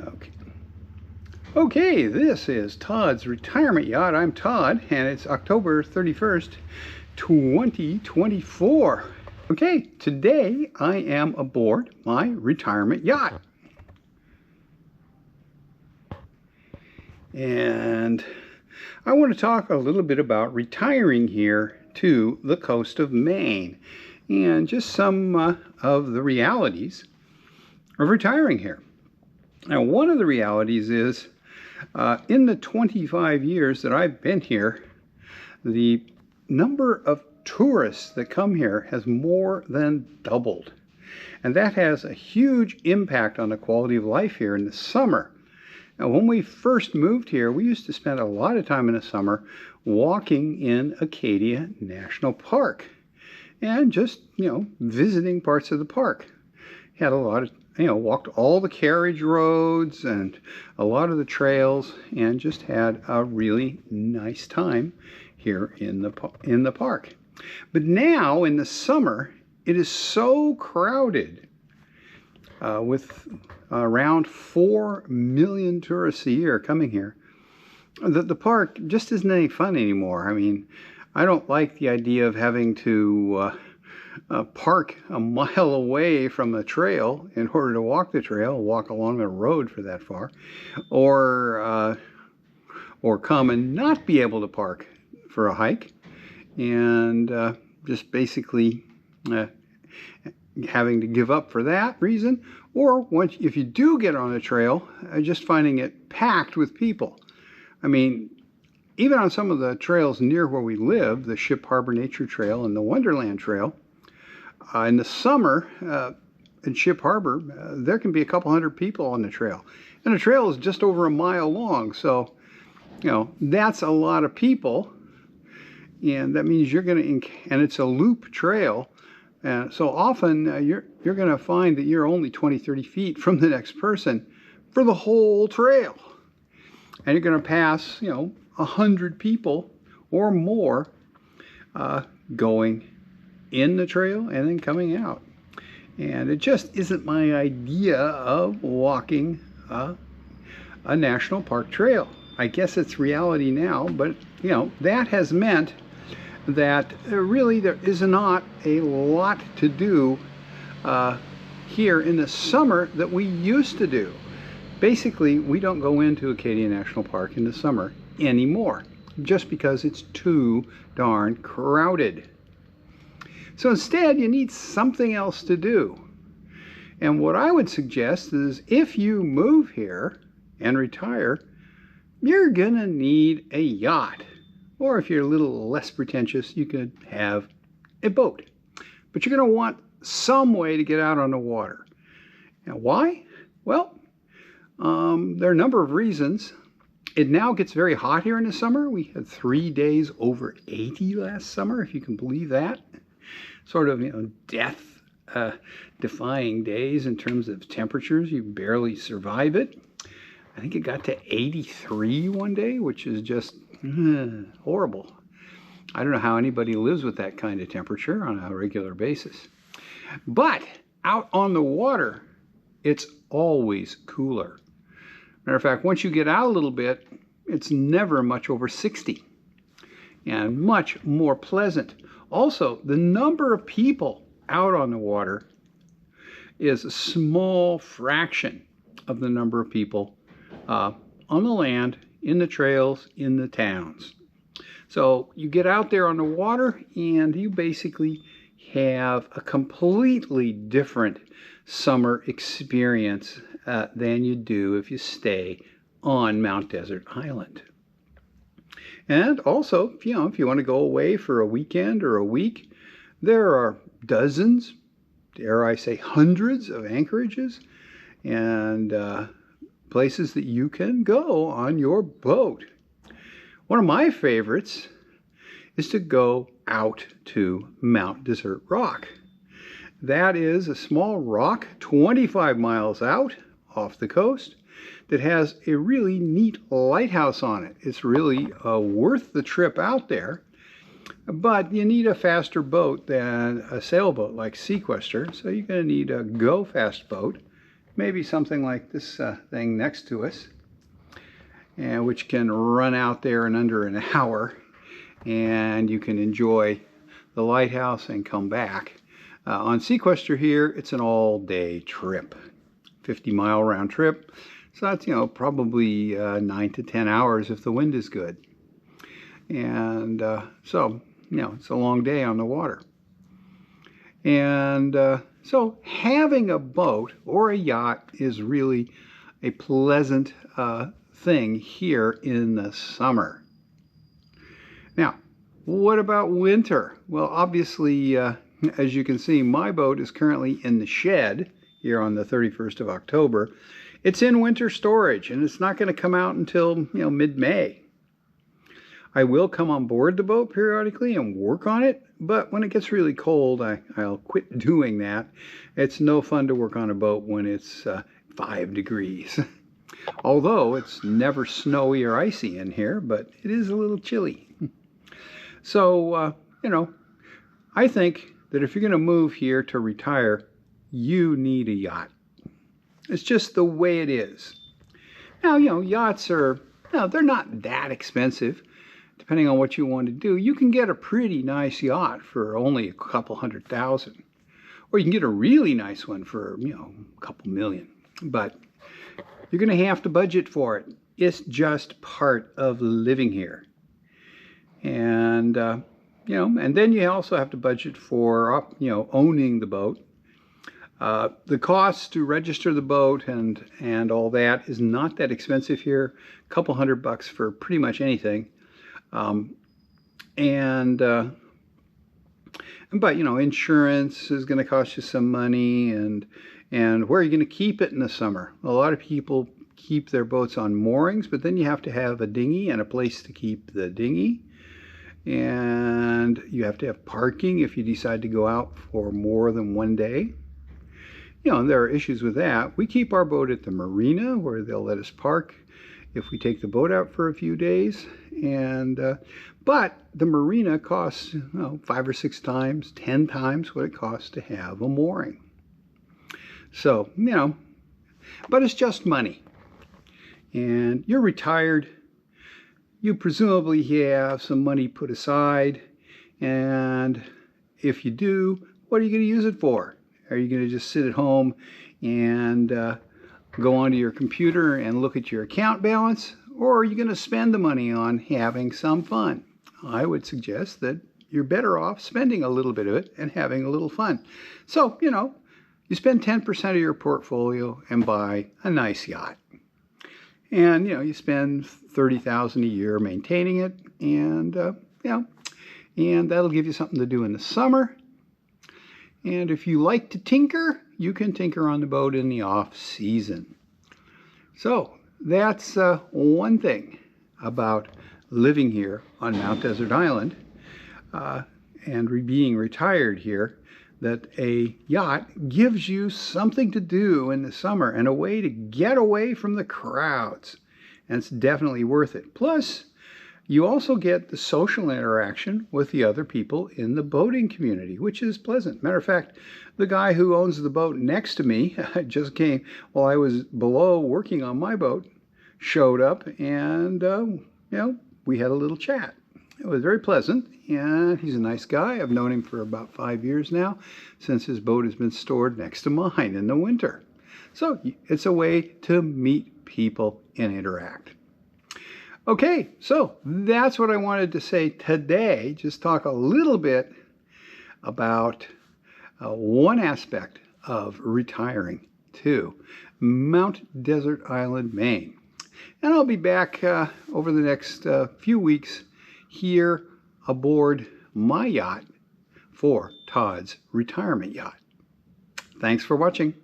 Okay. Okay, this is Todd's Retirement Yacht. I'm Todd, and it's October 31st, 2024. Okay, today I am aboard my retirement yacht. And I want to talk a little bit about retiring here to the coast of Maine and just some of the realities of retiring here. Now, one of the realities is in the 25 years that I've been here, the number of tourists that come here has more than doubled. And that has a huge impact on the quality of life here in the summer. Now, when we first moved here, we used to spend a lot of time in the summer walking in Acadia National Park and just, visiting parts of the park. Had a lot of, walked all the carriage roads and a lot of the trails and just had a really nice time here in the park. But now in the summer, it is so crowded with around 4 million tourists a year coming here that the park just isn't any fun anymore. I mean, I don't like the idea of having to park a mile away from the trail in order to walk the trail, walk along the road for that far, or come and not be able to park for a hike, and just basically having to give up for that reason, or if you do get on a trail, just finding it packed with people. I mean, even on some of the trails near where we live, the Ship Harbor Nature Trail and the Wonderland Trail, in the summer in Ship Harbor, there can be a couple hundred people on the trail. And the trail is just over a mile long. So, that's a lot of people. And that means you're going to, and it's a loop trail. So often you're going to find that you're only 20, 30 feet from the next person for the whole trail. And you're going to pass, 100 people or more going in the trail and then coming out. And it just isn't my idea of walking a national park trail. I guess it's reality now, but that has meant that really there is not a lot to do here in the summer that we used to do. Basically, we don't go into Acadia National Park in the summer anymore just because it's too darn crowded. So instead, you need something else to do. And what I would suggest is if you move here and retire, you're going to need a yacht. Or if you're a little less pretentious, you could have a boat. But you're going to want some way to get out on the water. Now, why? Well, there are a number of reasons. It now gets very hot here in the summer. We had 3 days over 80 last summer, if you can believe that. Sort of, death-defying days in terms of temperatures. You barely survive it. I think it got to 83 one day, which is just horrible. I don't know how anybody lives with that kind of temperature on a regular basis. But out on the water, it's always cooler. Matter of fact, once you get out a little bit, it's never much over 60 and much more pleasant. Also, the number of people out on the water is a small fraction of the number of people on the land, in the trails, in the towns. So you get out there on the water and you basically have a completely different summer experience than you do if you stay on Mount Desert Island. And also, if you want to go away for a weekend or a week, there are dozens, dare I say hundreds of anchorages and places that you can go on your boat. One of my favorites is to go out to Mount Desert Rock. That is a small rock 25 miles out off the coast that has a really neat lighthouse on it. It's really worth the trip out there, but you need a faster boat than a sailboat like Sequester, so you're going to need a go-fast boat maybe something like this thing next to us, and which can run out there in under an hour, and you can enjoy the lighthouse and come back. On Sequester here, it's an all-day trip, 50-mile round trip. So that's, probably 9 to 10 hours if the wind is good. And so, it's a long day on the water. And so having a boat or a yacht is really a pleasant thing here in the summer. Now, what about winter? Well, obviously, as you can see, my boat is currently in the shed here on the 31st of October. It's in winter storage, and it's not going to come out until, mid-May. I will come on board the boat periodically and work on it, but when it gets really cold, I'll quit doing that. It's no fun to work on a boat when it's 5 degrees. Although it's never snowy or icy in here, but it is a little chilly. So, I think that if you're going to move here to retire, you need a yacht. It's just the way it is. Now, yachts are, they're not that expensive. Depending on what you want to do, you can get a pretty nice yacht for only a couple $100,000. Or you can get a really nice one for, a couple million. But you're going to have to budget for it. It's just part of living here. And, and then you also have to budget for, owning the boat. The cost to register the boat and all that is not that expensive here. A couple $100 for pretty much anything. But insurance is going to cost you some money, and where are you going to keep it in the summer? A lot of people keep their boats on moorings, but then you have to have a dinghy and a place to keep the dinghy. And you have to have parking if you decide to go out for more than one day. And there are issues with that. We keep our boat at the marina where they'll let us park if we take the boat out for a few days. But the marina costs 5 or 6 times, 10 times what it costs to have a mooring. So, but it's just money. And you're retired. You presumably have some money put aside. And if you do, what are you going to use it for? Are you going to just sit at home and go onto your computer and look at your account balance? Or are you going to spend the money on having some fun? I would suggest that you're better off spending a little bit of it and having a little fun. So, you spend 10% of your portfolio and buy a nice yacht. And, you spend $30,000 a year maintaining it, and, and that'll give you something to do in the summer. And if you like to tinker, you can tinker on the boat in the off season. So that's one thing about living here on Mount Desert Island and being retired here, that a yacht gives you something to do in the summer and a way to get away from the crowds. And it's definitely worth it. Plus, you also get the social interaction with the other people in the boating community, which is pleasant. Matter of fact, the guy who owns the boat next to me just came while I was below working on my boat, showed up, and, we had a little chat. It was very pleasant, and he's a nice guy. I've known him for about 5 years now, since his boat has been stored next to mine in the winter. So it's a way to meet people and interact. Okay, so that's what I wanted to say today. Just talk a little bit about one aspect of retiring to Mount Desert Island, Maine. And I'll be back over the next few weeks here aboard my yacht for Todd's retirement yacht. Thanks for watching.